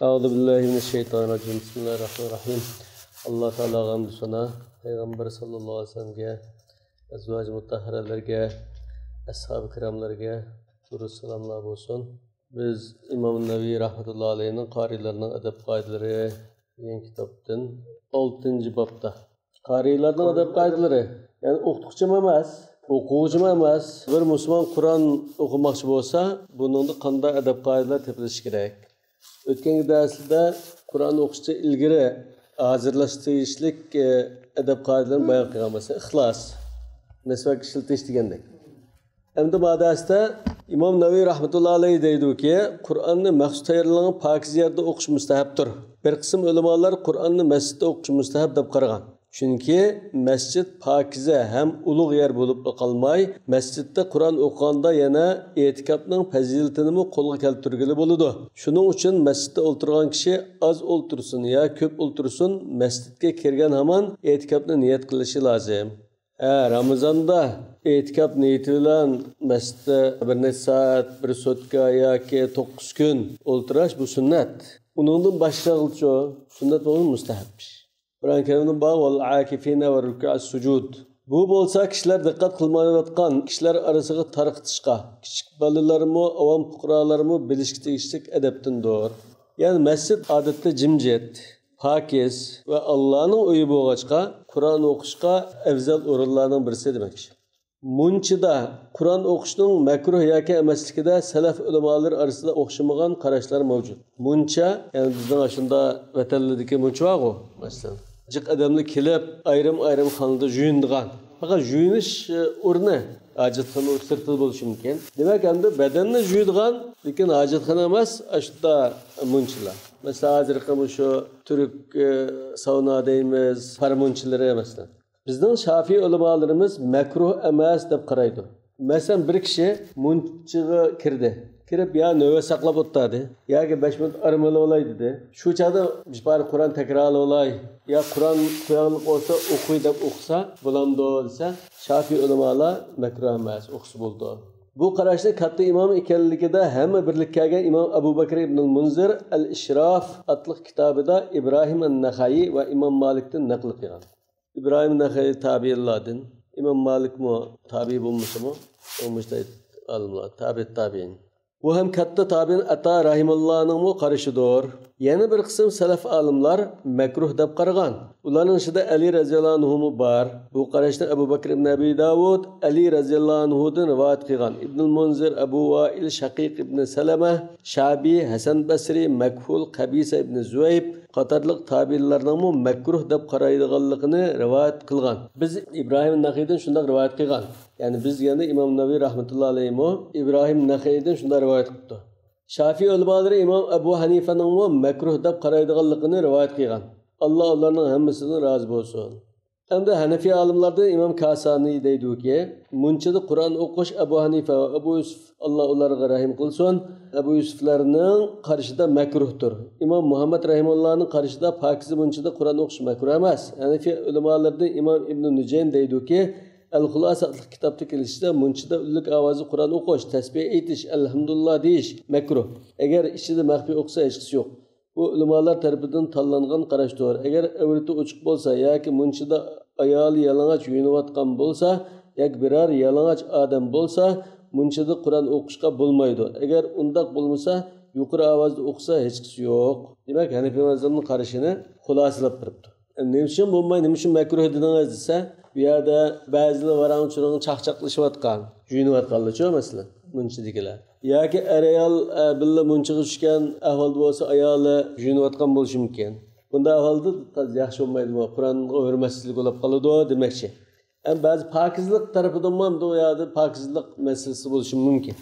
Euzubillahimineşşeytanirracim. Bismillahirrahmanirrahim. Allah Teala'ga hamdü sana, Peygamber sallallahu aleyhi ve sellem'e, ezvacı mutahharelerge, ashab-ı kiramlarga duruz selamlar olsun. Biz İmam Nevi rahmetullahi aleyhinin qarilerinin edep kaideleri yeni kitaptan 6. babda. Qarilerinin edep kaideleri, yani o'qituvchim emas, o'quvchim emas, bir musulmon Qur'on o'qimoqchi bo'lsa, buningda qanday adab qoidalar tepilishi kerak. O'tgan darsda Qur'on o'qishda ilgari hozirlashtirishlik adab qoidalarini bayon qilgan bo'lsa, ixlos, misvak ishiltish degandek. Endi bu darsda İmam Nevi rahmetullahi alayhi deydiki, Qur'onni maxsus tayyorlangan pokiz yerda o'qish mustahabdir. Bir qism ulamolar Qur'onni masjidda o'qish mustahab deb qaragan. Chunki masjid pokiza ham ulug' yer bo'lib qolmay, masjidda Qur'on o'qiganda yana e'tikofning fazilatini qo'lga keltirgili bo'ladi. Shuning uchun masjidda o'tirgan kishi oz o'ltirsin yo ko'p o'ltirsin, masjidga kirgan hamon e'tikofni niyat qilishi lozim. Ramazonda e'tikof niyati bilan masjidda bir necha soat, bir sutka yoki 9 kun o'ltirish bu sunnat. Uningdan boshqacha sunnat bo'lgan mustahab. Kur'an-ı Kerim'in bağı vel akifine ve rükû'as sucud. Bu bolsa kişiler dikkat kılmayotgan kişiler arasında tarqitishqa, kichik bolalarımı, avam fuqarolarımı bilishga tegishlik edeptindir. Yani mescid odatda jimjit, pokiz ve Allah'ın uyi bo'lg'achqa Qur'on o'qishga afzal o'rinlarning birisi demak. Munchida Qur'on o'qishning makruh yoki emasligida salaf ulamolar orasida o'xshamagan qarashlar mavjud. Muncha, yani bizning shunda vatanlardagi muncha bor-ku, masalan. Jiq adamlar kelib, ayrim xonada juyindigan. Faqat juyinish o'rni hojatxona sirtida bo'lishi mumkin. Demak, endi badanni juydigan, lekin hojatxona emas, ashunda munchilar. Masalan, hozir shu turk sauna deymiz, farmonchilari masalan. Bizning Şafii ulamolarimiz makruh emas deb qaraydi. Masalan, bir kishi munchiga kirdi. Kirib ya növbe saqlab o'tadi, yoki 5 minut armala olay dedi. Shu chaqda bir Qur'on takrorlab olay, ya Qur'on qo'yilib olsa o'qiy deb o'qisa, bo'landi desa, Şafii ulamolar makruh emas, o'qisa bo'ldi. Bu qarashni katta imom ekanligida hamma birlik kelgan Imom Abu Bakr ibn al-Munzir al-Ishraf adli kitobida İbrahim an-Naxai va Imom Malikdan naql qilgan. İbrahim an-Naxai tabiinlardan, Imom Malik mu tabi bo'lmasa-mu, o'mishday olimlar, tabiin. Bu hem katta tabiin Ata rahimullahning mu qarashidir. Yana bir qism salaf olimlar makruh deb qaragan. Ularning ichida Ali radhiyallohu anhu bor. Bu qarashni Abu Bakr ibn Abi Davud Ali radhiyallohu anhudan rivoyat qilgan. Ibn al-Munzir, Abu Wa'il, Shaqiq ibn Salama, Shabi, Hasan Basri, Makhul, Qabisa ibn Zuayb qatorliq tabiinlarning mu makruh deb qaraydiganligini rivoyat qilgan. Biz İbrahim an-Naxaidan shunday rivoyat qilgan. Yani biz yana İmam Nevi rahmetullahi alayhi mu İbrahim an-Naxaidan shunday rivoyat qildi. Şafii ulamoları İmam Ebu Hanife'nin mu makruh deb qaraydiganligini rivoyat qilgan. Allah onlarning hammasidan rozi bo'lsin. Endi Hanefi olimlardan İmam Kasani deydiki, munchida Qur'on o'qish Abu Hanifa va Abu Yusuf Allah ularga rahim qilsin, Abu Yusuflarning qarshida makruhdir. İmam Muhammed rahimullahning qarshida pokiza munchida Qur'on o'qish makruh emas. Hanefi ulamolardan İmam İbn Nujaym deydiki, Al-Xulasa kitobda kelishida munchida ullik ovozi Qur'on o'qish, tasbih aytish, alhamdulillah deyish makruh. Agar ichida maxfiy o'qisa hech qisi yo'q. Bu ulamolar tarafidan tanlangan qarashdir. Agar avrati ochiq bo'lsa yoki munchida ayoli yalang'och yuyinayotgan bo'lsa, yoki biror yalang'och odam bo'lsa, munchida Qur'on o'qishga bo'lmaydi. Agar undaq bo'lmasa, yuqori ovozda o'qisa hech qisi yo'q. Demak, Hanifi mazhabning qarashini xulosalab turibdi. Nima uchun bo'lmay, nima uchun makruh dedingiz desa, bu yerda ba'zilar varang-churang chaqchaqlashayotgan, juyinayotganlar-chi masalan, munchidikilar. Yoki ayol billa munchiga tushgan ahvolda bo'lsa, ayoli juyinayotgan bo'lishi mumkin. Bunda ahvolda yaxshi bo'lmaydi, bu Qur'onga hurmatsizlik bo'lib qoladi demakchi. Ba'zi pokizlik tarafidan ham bu yerda pokizlik masalasi bo'lishi mumkin.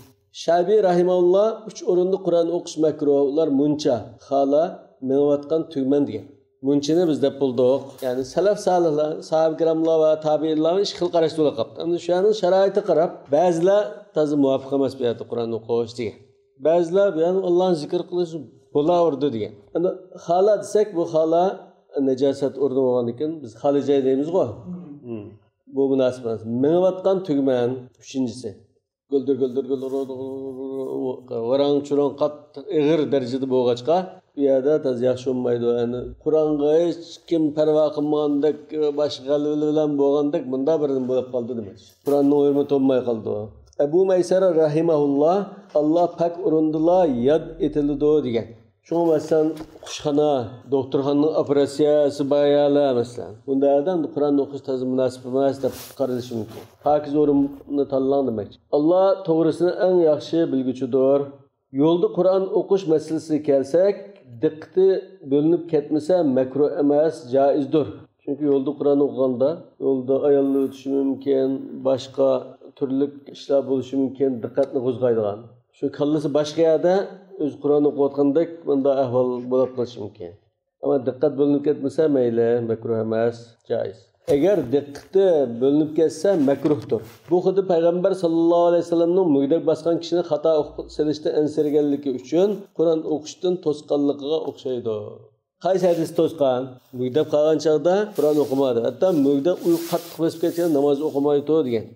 Shabi rahimahulloh 3 o'rinda Qur'on o'qish makruh, ular muncha, xala, menayotgan tugman degan. Munchini biz deb bildik. Yani salaf salihlar, sahabe kiramlar va tabiinlarning ish xil qarashda bo'lib qoldi. Endi shuning sharoitiga qarab, ba'zilar toza muvofiq emas bu yerda Qur'on o'qish degan. Ba'zilar yani Allohni zikr qilish bo'laverdi degan. Endi xala desak, bu xala najosat o'rni bo'lgan ekan, biz xalijay deymiz-ku. Bu munosabat. Menayotgan tugman 3-inchisi. Güldür varang çurang qat ig'ir darajada bo'lg'achqa bu yerda tez yaxshi bo'lmaydi. Yani Qur'onga hech kim parvo qilmagandek boshqa g'alva bilan bo'lgandek bunda birdan bo'lib qoldi demak. Qur'onning hurmati bo'lmay qoldi. Abu Maysara rahimahullah Allah pak urundila yad etildi degan. Şuna mesela kuşxana, doktorxananın operatsiyası bayağıla mesela. Bunlardan Kur'an okuş tazı münasip deb qaralishi mumkin. Pakiz o'rinni tanlang demek. Allah to'g'risini eng yaxshi bilguchidir. Yo'lda Kur'an o'qish masalasiga kelsak, diqqati bo'linib ketmasa makruh emas, joizdir. Chunki yo'lda Kur'an o'qiganda, yo'lda ayollar o'tishi mumkin, boshqa turli ishlar bo'lishi mumkin, diqqatni qo'zg'aydigan. Shu kallasi boshqa yerda o'z Qur'on o'qiyotgandek bunda ahvol bo'lib qolishi mumkin. Ammo diqqat bo'linib ketmasa mayli, makruh emas, joiz. Agar diqqati bo'linib ketsa makruhdir. Bu xuddi payg'ambar sallallohu alayhi vasallamning mugdak bosgan kishini xato o'qib selishda ansirganligi uchun Qur'on o'qishdan to'sqanligiga o'xshaydi. Qaysi hadis to'sqan? Mugdak qolgan chog'da Qur'on o'qimadi. Hatto mugdak uyqu qattiq bosib ketgan namoz o'qimaydi degan.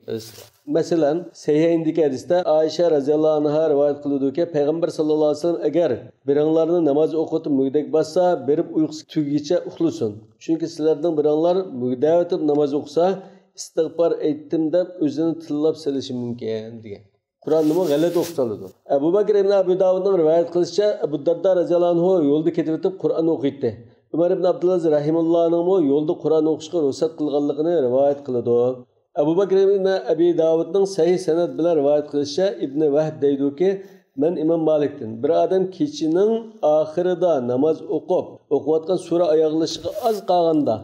Masalan, Sahihindagi hadisda Aisha radhiyallohu anha rivoyat qiluvdiki, payg'ambar sallallohu alayhi vasallam agar biringlarni namoz o'qitib mugdak bassa, berib uyqusi tugicha uxlasin. Chunki sizlarning biringlar mugdak o'tib namoz o'qisa, istig'for aytdim deb o'zini tillab selishi mumkin degan. Qur'onni g'alati o'qitiladi. Abu Bakr ibn Abi Davudning rivoyat qilishicha, Abu Darda radhiyallohu anhu yo'lda ketib o'tib Qur'on o'qiydi. Umar ibn Abdulaziz rahimahullohning yo'lda Qur'on o'qishga ruxsat qilganligini rivoyat qiladi. Abu Bakr ibn Abi Davudning sahih sanad bilan rivoyat qilishicha Ibn Vahb deydiki, men Imom Malikdan bir odam kechining oxirida namoz o'qiyotgan sura oyoqlashiga oz qolganda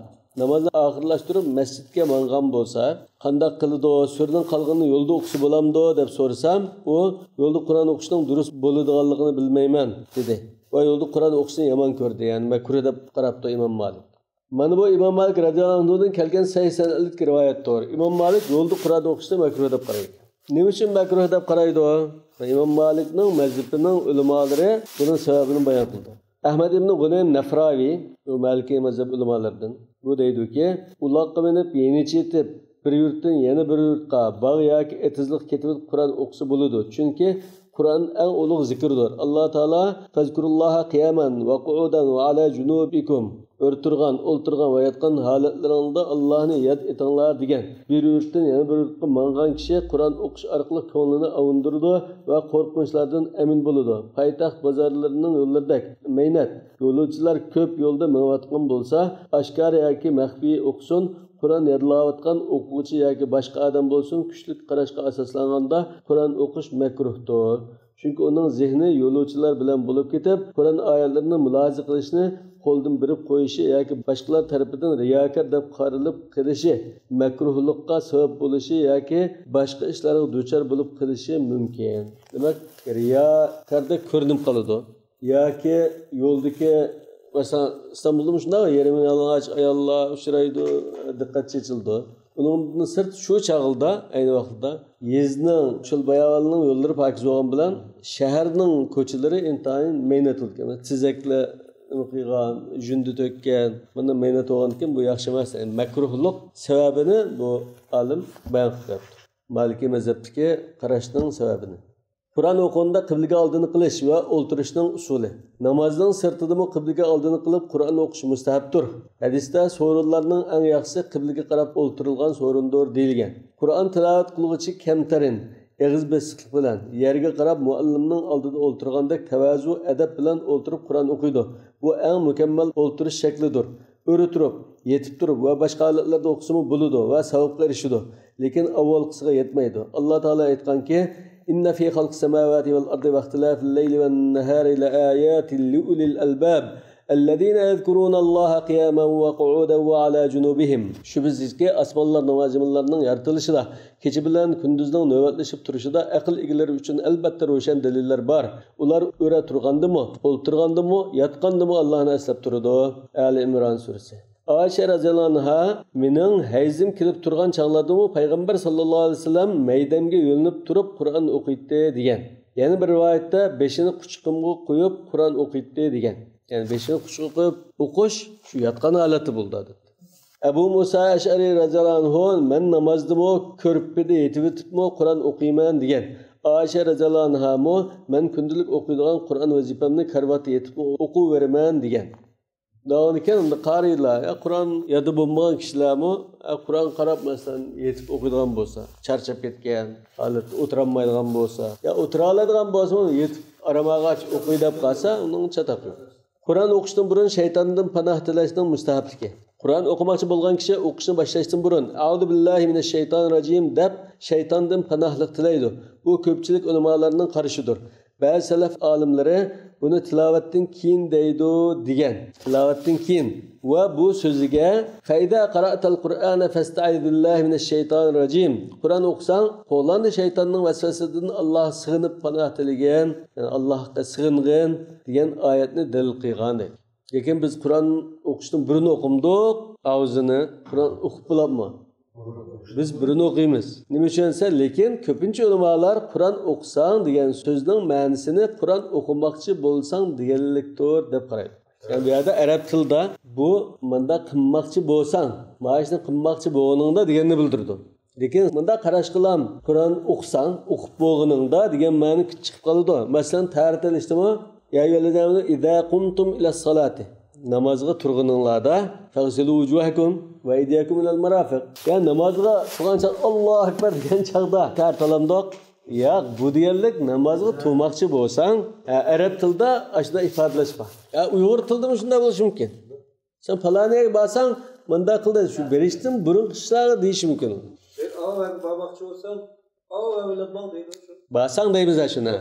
namozni oxirlashtirib masjidga mangan bo'lsa, qanday qiladi? Suradan qolganini yo'lda o'qisa bo'lamdi deb so'rasam, u yo'lda Qur'on o'qishning durust bo'ladiganligini bilmayman dedi. Va yo'lda Qur'on o'qishni yomon ko'rdi, ya'ni makruh deb qarabdi Imom Malik. Mana bu Imom Malik radhiyallohu anhudan kelgan sahih sanadli rivoyatdir. Imom Malik yo'lda Qur'on o'qishni makruh deb qaraydi. Nima uchun makruh deb qaraydi? Imom Malikning mazhabining ulamolari buning sababini bayon qildi. Ahmad ibn G'unaym Nafravi, u Maliki mazhab ulamolaridan, bu deydiki, uloqqa minib yeni chetib bir yurtdan yana bir yurtga bog' yoki etizliq ketib Qur'on o'qisa bo'ladi. Chunki Qur'on eng ulug' zikrdir. Alloh taolo fazkurulloha qiyaman va qu'udan va ala junubikum o'ltirgan va yotgan holatlaringda Allohni yod etinglar degan. Bir yurtdan yana bir yurtga mangan kishi Qur'on o'qish orqali ko'nglini avundirdi va qo'rqinchlardan amin bo'ladi. Poytaxt bozorlarining yo'llaridek mehnat yo'lovchilar ko'p yo'lda minayotgan bo'lsa, oshkor yoki maxfiy o'qisin. Qur'on yodlayotgan o'quvchi yoki boshqa odam bo'lsin, kuchli qarashga asoslanganda Qur'on o'qish makruhdir. Chunki uning zehni yo'lovchilar bilan bo'lib ketib, Qur'on oyatlarini mulohaza qilishni qo'ldan berib qo'yishi yoki boshqalar tomonidan riyokor deb qarilib qilishi, makruhlikqa sabab bo'lishi yoki boshqa ishlarga duchor bo'lib qilishi mumkin. Demak, riyokordek ko'rinib qoladi yoki yo'ldagi mesela İstanbul'da şunda yerimi yalang'och ayollar uchraydi, diqqat chechildi. Uning sirt shu chog'ilda ayni vaqtda yezning Chulbayavalining yo'llari pokiz bo'lgan bilan shaharning ko'chalari intayin mehnat qilgan. Tizaklar qilgan, jundi to'kkan, buni mehnat bo'lgan ekan, bu yaxshi emas. Makruhlik sababini bu olim bayon qilyapti. Maliki mazhabdagi qarashning sababini. Qur'on o'qiganda qiblaga oldini qilish va o'ltirishning usuli. Namozning sirtidami qiblaga oldini qilib Qur'on o'qish mustahabdir. Hadisda so'rinlarning eng yaxshisi qiblaga qarab o'ltirilgan so'rindir deyilgan. Qur'on tilovat qiluvchi kamtarin, eg'iz besiqlik bilan yerga qarab muallimning oldida o'ltirgandek tavazu adab bilan o'ltirib Qur'on o'qiydi. Bu eng mukammal o'ltirish shaklidir. O'ri turib, yetib turib va boshqa holatlarda o'qisimi bo'ladi va savobga erishadi. Lekin avvalgisiga yetmaydi. Alloh taolo aytganki, إن في خلق السماوات والأرض واختلاف الليل والنهار لآيات لأولي الألباب الذين يذكرون الله قياما وقعودا وعلى جنوبهم. Şüphesizki asmanlarning va zaminlarning yaratılışida, kecha bilan kunduzning navbatlashib turishida aql egalari uchun albatta ro'shan dalillar bor. Ular o'ra turgandimi, o'ltirgandimi, yotgandimi Allohni eslab turadi. Ali Imron surasi. Ayşe radhiyallohu anha mening hayzim kelib turgan chaqlardimi payg'ambar sallallohu alayhi vasallam maydamga yo'linib turib Qur'on o'qiydi degan. Yana bir rivoyatda beshini quchqimga qo'yib Qur'on o'qiydi degan. Yani beshini quchqimga qo'yib o'qish shu yotgan holati bo'ldi. Ebu Musa Eş'ari radıyallahu anh men namazdımı körüp yetibitipmi Kur'an okuyman degan. Ayşe radıyallahu anha'mı men kundulik okuydigan Kur'an vazifamni karvatda yetib o'qiveraman degan. Davon ekan unda qarilar, Qur'on yodi bo'lmagan kishilarmi Qur'on qarab masalan yetib o'qiydigan bo'lsa, charchab ketgan, holatda o'tira olmaydigan bo'lsa, o'tira oladigan bo'lsa, yetib aramag'ach o'qiy deb qolsa, uning chataq yo'q. Qur'on o'qishdan burun shaytondan panoh tilashning mustahabligi. Qur'on o'qimoqchi bo'lgan kishi o'qishni boshlashdan burun "A'udhu billahi minash shaytonir rojim" deb shaytondan panohlik tilaydi. Bu ko'pchilik ulamolarning qarashidir. Ba'zi salaf olimlari buni tilovatdan keyin deydi degan. Tilovatdan keyin va bu so'ziga "Faida qara'tal Qur'ana fasta'iz billahi minash shaytonir rojim" Qur'on o'qisang, qo'llandı shaytonning vasvasasidan Alloh sig'inib panoh tilagan, ya'ni Allohga sig'ingin degan oyatni dalil qilgan. Lekin biz Qur'on o'qishdan burun o'qimdik, og'zini Qur'on o'qib bo'ladimi? Biz birini o'qiymiz. Nima uchunsa, lekin ko'pincha ulamolar Qur'on o'qisang degan so'zning ma'nosini Qur'on o'qimoqchi bo'lsang deganlikdir deb qaraydi. Yani bu yerda arab tilida bu menda qilmoqchi bo'lsang, mana shuni qilmoqchi bo'lganingda deganni bildirdi. Lekin bunda qarash qilam, Qur'on o'qisang, o'qib bo'lganingda degan ma'no chiqib qoladi. Masalan, ta'rifdan ishtimi? Ya ayyuhallazina idza qumtum ila salati namozga turganinglarda fagsilu wujuhakum va aydiyakum ilal marafiq. Ya namozga turgancha Allohu akbar degan chaqda tartalamdoq. Ya bu deganlik namozga turmoqchi bo'lsang, arab tilida ashda ifodalashma. Ya uyg'ur tilida shunday bo'lishi mumkin. Sen falaniga borsang, bunda qildi shu berishdim burun qishlari deyish mumkin. Ben bakmakçı olsam, öyle bal deydi. Borsang deymiz shuni.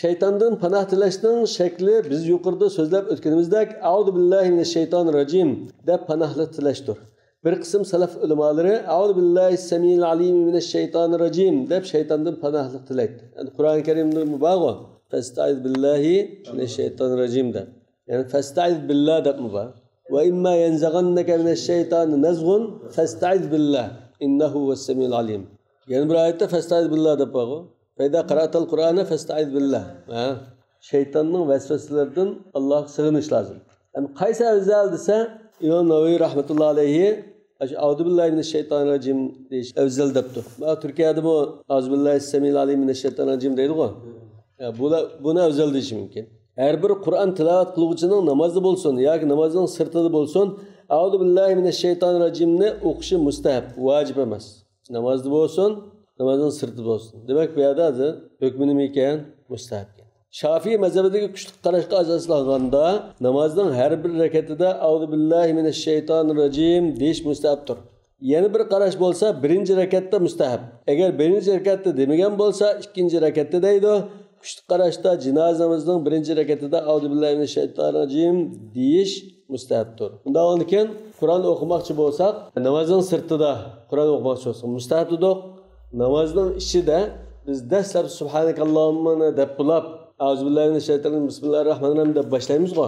Şeytandan panoh tilashning shakli biz yuqorida so'zlab o'tganimizdek "A'udhu billahi minash shaytonir rojim" deb panohlik tilashdir. Bir qism salaf ulamolari "A'udhu billahi samil alim minash shaytonir rojim" deb shaytondan panohlik tilaydi. Yani Qur'on Karimda mubogo "Fasta'iz billahi minash shaytonir rojim" deb. Yani "Fasta'iz billah" deb mubogo. "Va imma yanzaghannaka minash shaytoni nazghun fasta'iz billah innahu was-samil alim." Yani bir oyatda "Fasta'iz billah" deb mubogo. Fayda qara'tal Qur'ana fasta'iz billah. Şeytanning vasvasalaridan Allohga sig'inish lozim. Yani qaysi afzal desa, İmam Navaviy rahmatullohi alayhi "A'udhu billahi minash shaytonir rojim" deyish afzal debdi. Turkiyada bu "A'udhu billahi samil alim minash shaytonir rojim" deydi-ku. Buni afzal deyish mumkin. Har bir Qur'on tilovat qiluvchining namozda bo'lsin yoki namozning sirtida bo'lsin, "A'udhu billahi minash shaytonir rojim"ni o'qishi mustahab, vojib emas. Namozda bo'lsin, namazın sırtı olsun. Demek bu yerda hükmü nima ekan? Mustahab. Şafii mazhabidagi kuchli qarashga asoslanganda namozning har bir rakatida "A'udhu billahi minash shaytonir rojim" deyish mustahabdir. Yana bir qarash bo'lsa, birinchi rakatda mustahab. Agar birinchi rakatda demagan bo'lsa, ikkinchi rakatda deydi. Kuchli qarashda jinozamizning birinchi rakatida "A'udhu billahi minash shaytonir rojim" deyish mustahabdir. Undan keyin Qur'on o'qimoqchi bo'lsak, namozning sirtida Qur'on o'qimoqchi bo'lsak mustahabdir. Namazning ichida biz dastlab subhanakallahumma deb bulab "A'udhu billahi minash shaytonir rojim bismillahirrohmanirrohim" deb boshlaymiz-ku.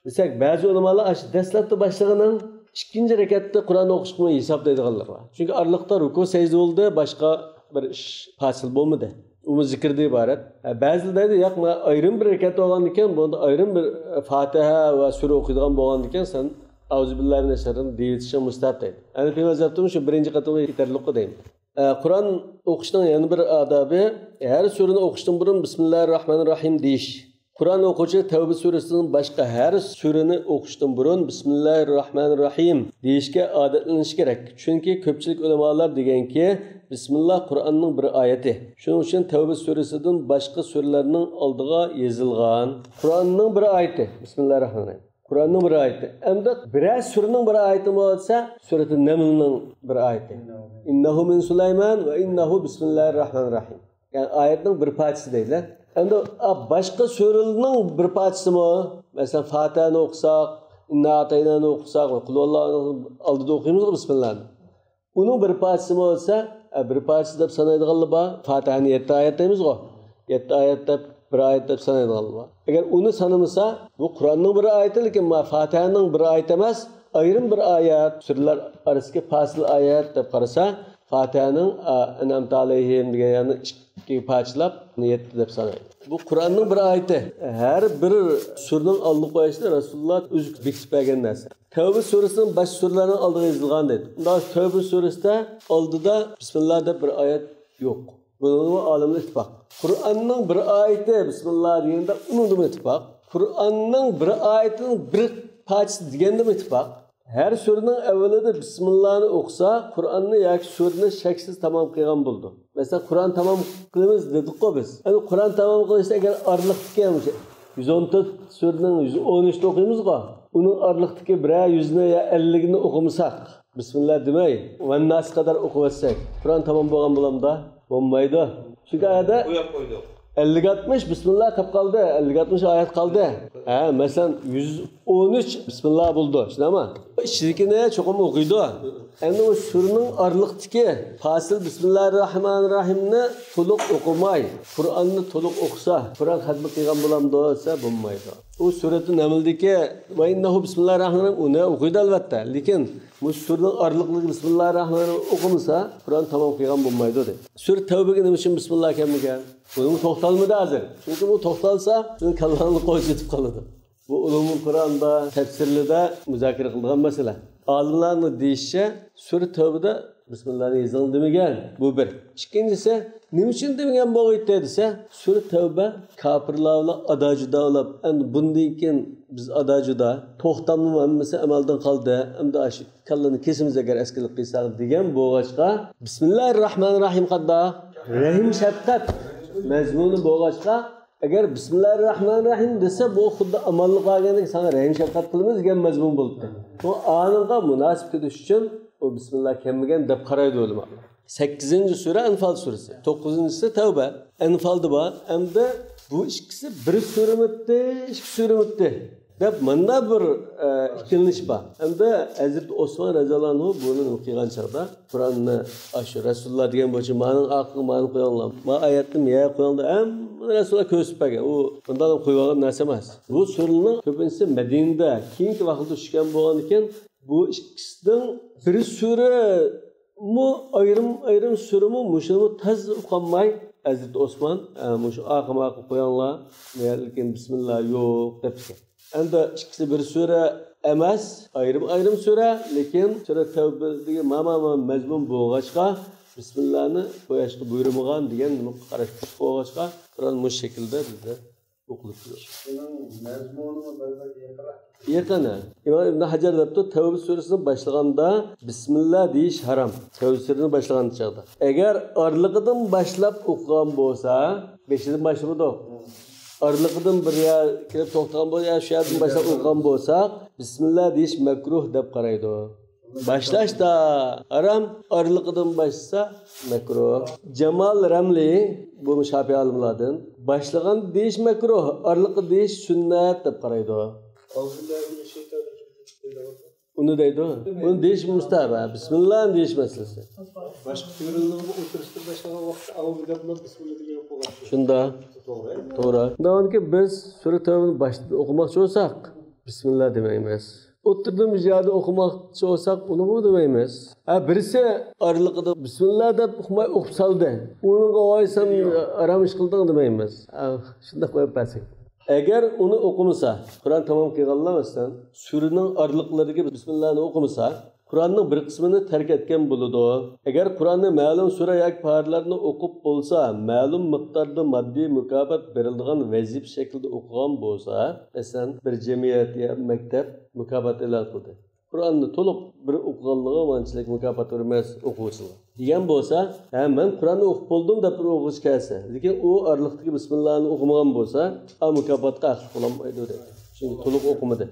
Desak, ba'zi ulamolar dastlabda boshlagandan ikkinchi rakatda Qur'on o'qishni hisoblaydiganlar bor. Chunki araliqda ruku sajda bo'ldi, boshqa bir ish hosil bo'lmadi. U zikrdan iborat. Ba'zilar deydi, "Yo'q, men ayrim bir rakat olgan ekan, bunda ayrim bir Fatiha va sura o'qiydigan bo'lgan ekan, sen A'udhu billahi minash shaytonir rojim deyish mustahab" deydi. Ana peygamber shu birinchi qatorga yetarliqqa deydi. Qur'on o'qishning yana bir odobi, har surani o'qishdan burun Bismillahirrohmanirrohim deyish. Qur'on o'quvchi Tavba surasining boshqa har surani o'qishdan burun Bismillahirrohmanirrohim deyishga odatlanish kerak. Chunki ko'pchilik ulamolar deganki, Bismillah Qur'onning bir oyati. Shuning uchun Tavba surasidan boshqa suralarning oldiga yozilgan Qur'onning bir oyati. Bismillahirrohmanirrohim. Qur'onning bir oyati. Endi birar suraning bir oyati bo'lsa, surati Namlning bir oyati. "Innahu min Sulayman va innahu bismillahirrohmanirrohim." Yani oyatning bir parchasi deydilar. Endi boshqa suralarning bir parchasimi? Masalan, Fatihani o'qisak, Inna ataynani o'qisak, Qul huvallohu oldida o'qiymiz bismillahni. Uning bir parchasi bo'lsa, bir parchasi deb sanaydiganlar bor. Fatihani 7 oyat deymiz-ku. 7 oyat deb bir oyat deb sanaydiganlar bor. Agar uni sanamasa, bu Qur'onning bir oyati, lekin Fatihaning bir oyati emas, ayrim bir oyat, suralar orasidagi fasil oyat deb qarasa, Fatihaning "An'amta alayhim" degan ikki parchalab niyatni deb sanaydi. Bu Qur'onning bir oyati. Har bir suraning oldiga qo'yishda Rasululloh o'zi bekitib bergan narsa. Tavba surasining bosh suralarining oldiga yozilgan deydi. Unda Tavba surasida oldida Bismillah deb bir oyat yo'q. Buningga olimlar ittifoq. Qur'onning bir oyati Bismillah deganda uningga ittifoq. Qur'onning bir oyatining bir parchasi deganda ittifoq. Her suraning avvalida Bismillahni o'qisa, Qur'onni yoki surani shaksiz tamom qilgan bo'ldi. Mesela Qur'on tamom qilamiz dedik-ku biz. Endi Qur'on tamom qilishda agar orliqdagi 114 suraning 113 ni o'qiymiz-ku. Uning orliqdagi 100ni yo 50ni o'qimasak, Bismillah demay, va nas qadar o'qisak, Qur'on tamom bo'lgan bo'lamda, bo'lmaydi. Çünkü ayada 50-60 Bismillah qilib qoldi, 50-60 oyat qoldi. Mesela 113 Bismillah bo'ldi, shunami? İçidikini çoxum o'qiydi. Endi o suraning orliqdagi fasil Bismillahirrahmanirrahimni to'liq o'qimay, Qur'onni to'liq o'qisa, Qur'on xatmi qilgan bo'lamdi desa bo'lmaydi. O suraning namildagi va innahu Bismillahirrahmanirrahim uni o'qiydi albatta, lekin bu suraning orliqligi Bismillahirrahmanirrahim o'qimasa, Qur'on tamom qilgan bo'lmaydi dedi. Sura Tavbaga nima uchun Bismillah kelmagan? Bunun to'xtalmadi hozir. Chunki bu to'xtalsa, sizni kallangni qo'yib ketib qoladi. Bu ulumul Qur'onda, tafsirlarda muzokara qilingan masala. Olimlarning deyishicha, sura Tavbada Bismillahni yozilgan demagan. Bu bir. Ikkinchisi, nima uchun demagan bo'g'aydi desa, sura Tavba kofirlar bilan adajuda olib, endi bundan keyin biz adajuda to'xtamni hammasi amaldan qoldi. Endi shu kallani kesimiz agar askilik qilsak degan bo'g'achqa Bismillahirrahmanirrahim qadda rahim shafqat mazmuni bo'g'achqa agar Bismillahirrahmanirrahim desa bu xuddi amallik qilgandek sana rahim shafqat qilamiz degan mazmun bo'ldi. Bu aniga munosib kelish uchun o Bismillah kelmagan deb qaraydi o'lima. 8-sura Anfal surasi, 9-si Tavba. Anfalda bor. Endi bu ikkisi bir suramitdi, ikki suramitdi deb mana bir ikkilanish bor. Endi Hazrat Osmon roziyallohu anhu buni o'qigan chaqda Qur'onni shu Rasululloh degan bo'yicha ma'noning aqli ma'no qo'yganlar. Ma oyatni miya qo'yganlar ham Rasululloh ko'rsatib bergan. U bundan qo'ygan narsa emas. Bu suraning ko'pincha Madinada keyingi vaqtda tushgan bo'lgan ekan, bu ikkisidan bir sura mu ayrim sura mu mushuni tez o'qilmay Hazrat Osmon mush aqima qo'yganlar, lekin Bismillah yo'q debdi. Endi ikkisi bir sura emas, ayrim sura, lekin sura Tavbadagi mazmun bo'lg'achqa Bismillahni qo'yishga buyurmagan degan qarash bo'lg'achqa Qur'on bu shaklda bizda o'qilib turadi. Yaqina. İmam İbn Hajar debdi, Tavba surasini boshlaganda Bismillah deyish haram. Tavba surasini boshlagan chaqda. Agar orliqidan boshlab o'qigan bo'lsa, 5dan boshlamadi. Orliqidan bir ya kelib to'xtagan bo'lsa, shu yerdan boshlab o'qigan bo'lsak, Bismillah deyish makruh deb qaraydi. Başlaşda haram, orliqidan başlasa makruh. Cemal Ramli bu Şafi'i alimlardan başlagan deyish makruh, orliqi deyish sunnat deb qaraydi. Uni deydi. Uni deyish mustahab. Bismillah deyish masalasi. Boshqa surani o'tirishda boshlagan vaqtda avval gaplar Bismillah degan qo'ygan. Shunda to'g'ri. Davomki biz sura Tavbani boshida o'qimoqchi bo'lsak, Bismillah demaymiz. O'tirdim joyda o'qimoqchi bo'lsak, uni bu demaymiz. Birisi orliqida Bismillah deb o'qimay o'qib soldi. Uni qo'ysan aramish qilding demaymiz. Shunda qo'yib bersak. Agar uni o'qimasa, Qur'on tamom qilganlardan suraning orliqlariga Bismillahni o'qimasa, Qur'onning bir qismini tark etgan bo'ladi. Agar Qur'onni ma'lum sura yoki parlarni o'qib bo'lsa, ma'lum miqdorda moddiy mukofot beriladigan vazif shaklda o'qigan bo'lsa, masalan, bir jamiyat yoki maktab mukofot e'lon qildi. Qur'onni to'liq bir o'qiganligi manchilik mukofot emas o'quvchilar. Degan bo'lsa, men Qur'onni o'qib bo'ldim deb bir o'qish kelsa, lekin u orliqdagi Bismillahni o'qimagan bo'lsa, mukofotga haq qo'llanmaydi dedi. Chunki to'liq o'qimadi.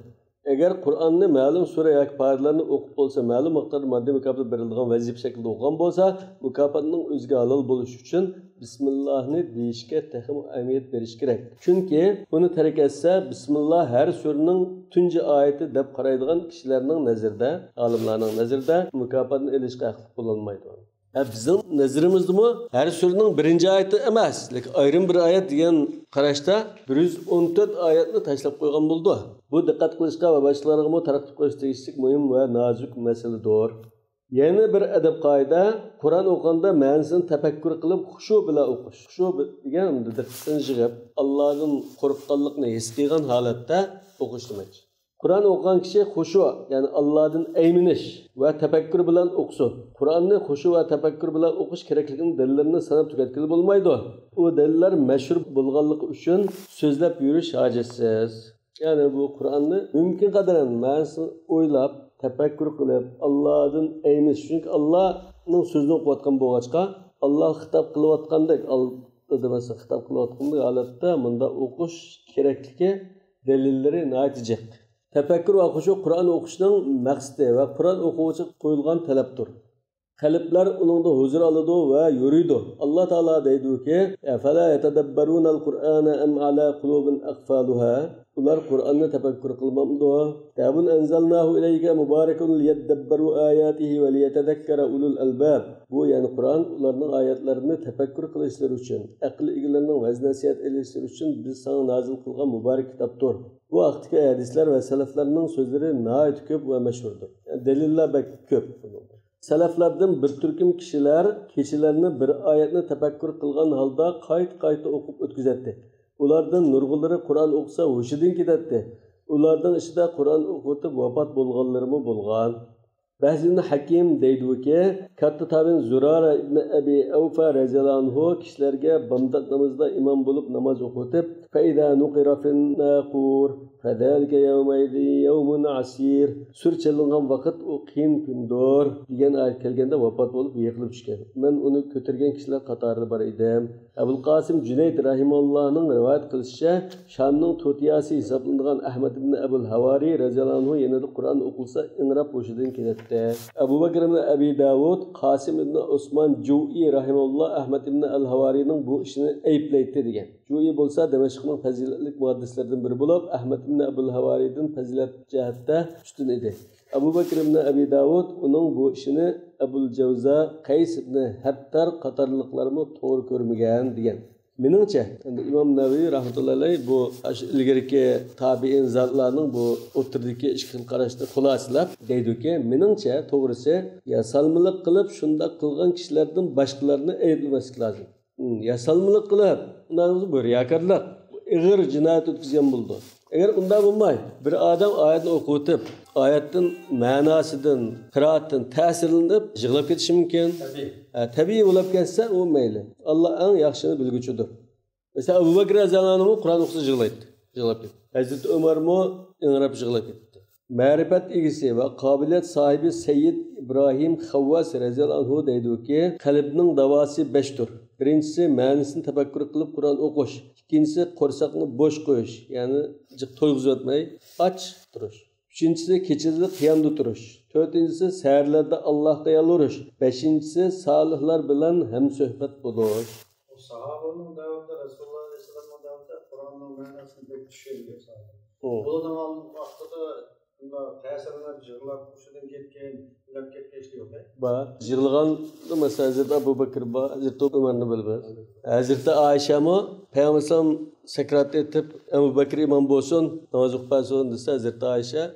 Agar Qur'onni ma'lum sura yoki parlarni o'qib bo'lsa, ma'lum miqdorda moddiy mukofot beriladigan vazif shaklda o'qigan bo'lsa, mukofotning o'ziga halol bo'lishi uchun Bismillahni deyishga texim ahamiyat berish kerak. Chunki buni tark etsa, Bismillah har suraning tunji oyati deb qaraydigan kishilarning nazarida, olimlarning nazarida mukofotni olishga haqli qo'llanmaydi. Bizim nazarimizda her suraning birinchi oyati emas, lekin ayrim bir oyat degan qarashda 114 oyatni tashlab qo'ygan bo'ldi. Bu diqqat qilishga va boshqalarga taratib qo'yish tegishli muhim va nozik masaladir. Yana bir adab qoida Qur'on o'qiganda ma'nosini tafakkur qilib xushu bilan o'qish. Xushu deganimda diqqatni yig'ib, Allohdan qo'rqqanlikni his qilgan holatda o'qish demak. Qur'on o'qigan kishi xushu, ya'ni Allohdan ayminish va tafakkur bilan o'qisin. Qur'onni xushu va tafakkur bilan o'qish kerakligini dalillarini sanab tugatgili bo'lmaydi. U dalillar mashhur bo'lganligi uchun so'zlab yurish hojatsiz. Ya'ni bu Qur'onni mumkin qadar ma'nosini o'ylab tafakkur qilib Allohdan aynish, chunki Allohning so'zini o'qiyotgan bo'lg'achqa Alloh xitob qilayotgandek demasa xitob qilayotgandek holatda bunda o'qish kerakligi dalillari natijaq. Tafakkur va xushu Qur'on o'qishning maqsadi va Qur'on o'quvchi qo'yilgan talabdir. Qalblar uningda huzur oladi va yuriydi. Alloh taolo deydiki: "Afala yatadabbarunal Qur'ana am ala qulubin aqfaluha?" Ular Qur'onni tafakkur qilmamdi. "Tabun anzalnahu ilayka mubarakun liyadabbaru ayatihi va liyatadhakkara ulul albab." Bu ya'ni Qur'on ularning oyatlarini tafakkur qilishlari uchun, aql egalarining vaz-nasihat elishlari uchun biz sana nozil qilgan muborak kitobdir. Bu vaqtdagi hadislar va salaflarning so'zlari nihoyat ko'p va mashhurdir. Dalillar ko'p. Salaflardan bir turkum kishilar kechilarni bir oyatni tafakkur qilgan holda qayta o'qib o'tkazadi. Ulardan nurg'unlari Qur'on o'qisa hushidan ketadi. Ulardan ichida Qur'on o'qitib vafot bo'lganlarimi bo'lgan. Ba'zini Hakim deydiki, katta tabiin Zurara ibn Abi Awfa radhiyallohu anhu kishilarga bomdod namozida imom bo'lib namoz o'qitib, "Faida nuqira fin naqur, fadalika yawmaydi yawmun asir." Surchalingan vaqt u qiyin kundir degan oyat kelganda vafot bo'lib yiqilib tushgan. Men uni ko'targan kishilar qatorida bor edim. Abul Qasim Junayd rahimahullohning rivoyat qilishicha, Shamning to'tiyasi hisoblangan Ahmad ibn Abul Havari radhiyallohu anhu yana Qur'on o'qilsa inrab o'shidan keladi. Abu Bakr ibn Abi Davud, Qasim ibn Osman Ju'i rahimahulloh Ahmad ibn al-Havarining bu ishini ayblaydi degan. Ju'i bo'lsa Damashqning fazilatli muhaddislardan biri bo'lib, Ahmad ibn Abul Havaridan fazilat jihatda ustun edi. Abu Bakr ibn Abi Davud uning bu ishini Abul Javza, Qays ibn Hattar qatorliqlarni to'g'ri ko'rmagan degan. Meningcha, İmam Nawawi rahmetullahi alayhi bu ilgariki tabiin zatlarning bu o'tirdagi ishqi qarashni xulosalab deydiki, meningcha to'g'risi yasalmilik qilib shunda qilgan kishilardan boshqalarni ayblamaslik lozim. Yasalmilik qilib, undan bu riyokorlik, ig'ir jinoyat o'tkazgan bo'ldi. Agar unda bo'lmay, bir odam oyatni o'qitib, oyatning ma'nosidan, qiroatdan ta'sirlanib yig'lab ketishi mumkin. Tabiiy bo'lib ketsa, u mayli. Alloh eng yaxshini bilguchidir. Mesela Abu Bakr radhiyallohu anhu Qur'on o'qisa yig'laydi. Hazrat Umar mo ingrab yig'lab ketdi. Ma'rifat egisi va qobiliyat sahibi Sayyid İbrahim Xavvas radhiyallohu anhu deydiki, qalbning davosi 5 tur. Birinchisi ma'nosini tafakkur qilib Qur'on o'qish. İkincisi qo'rsaqni bo'sh qo'yish, ya'ni to'yg'izib o'tmay, och turish. Üçüncüsü keçide qiyamda turish. Dördüncüsü seherlerde Allah'a yalvarış. Beşincisi salihlar bilen hem sohbet buluş. O sahabanın davında Resulullah Aleyhisselam'ın davında Kur'an'ın manasını pek düşürüyor sahabe. Bu zaman vaxtıda bunda tesirler cırlak kuşudan ketken, bilap ketkeçli yok. Cırlıgan mesela Hazreti Abu Bakr ba, Hazreti Ömer'ni bilmez. Hazreti Ayşe mi Peygamber sekrat etip Abu Bakr imam bolsun, namaz o'qib desa Hazreti Ayşe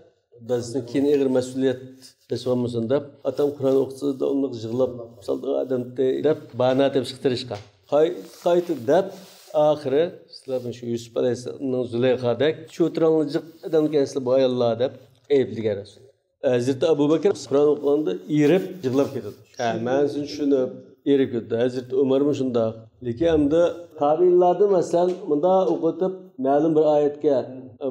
Dazısın keyin ig'ir mas'uliyat tasavvurmusun deb atam Qur'on o'qisa da uni yig'lab saldi odam deb bana deb chiqtirishgan. Qayta deb oxiri sizlar shu Yusuf alayhissalomning Zulayxadek shu o'tiranliq adam kensizlar bu ayollar deb ayblagan Rasul. Hazreti Abu Bakr Qur'on o'qiganda erib yig'lab ketadi. Men shuni erib ketdi. Hazreti Umar mu shunda. Lekin hamda tabiinlarni masalan bunda o'qitib ma'lum bir oyatga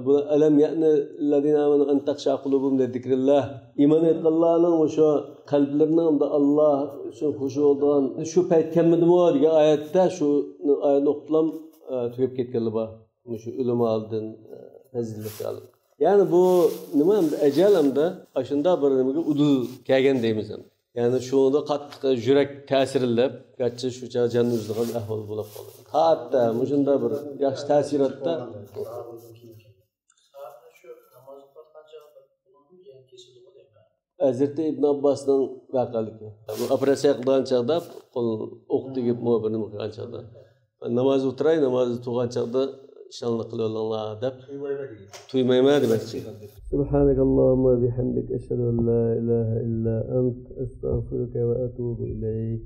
bu alam ya'ni allazina amanu an taqsha qulubuhum li zikrillah. İman etganlarning o'sha qalblarning Alloh uchun xush bo'lgan shu payt kelmadimi degan oyatda shu oyatni o'qilam tugab ketganlar bor. Shu ulum oldin fazilat oldi. Ya'ni bu nima ajal hamda shunda bir nimaga udul kelgan deymiz. Yani şunda qattiq yurak ta'sirlab, garchi shu jonni uzdigan ahvol bo'lib qoldi. Hatta shunda bir yaxshi ta'sirotda Hazreti İbn Abbas'ning vaqaligi. Bu operatsiya qilgan chaqda qo'l o'q tegib mo'bini qilgan chaqda. Namoz o'tiray, namoz o'qigan chaqda şanlı kılıyorlar dep tuymayma demekçi. Subhanakallahumma bihamdik eşhedü en la ilahe illa ent estağfiruke ve etûbü ileyk.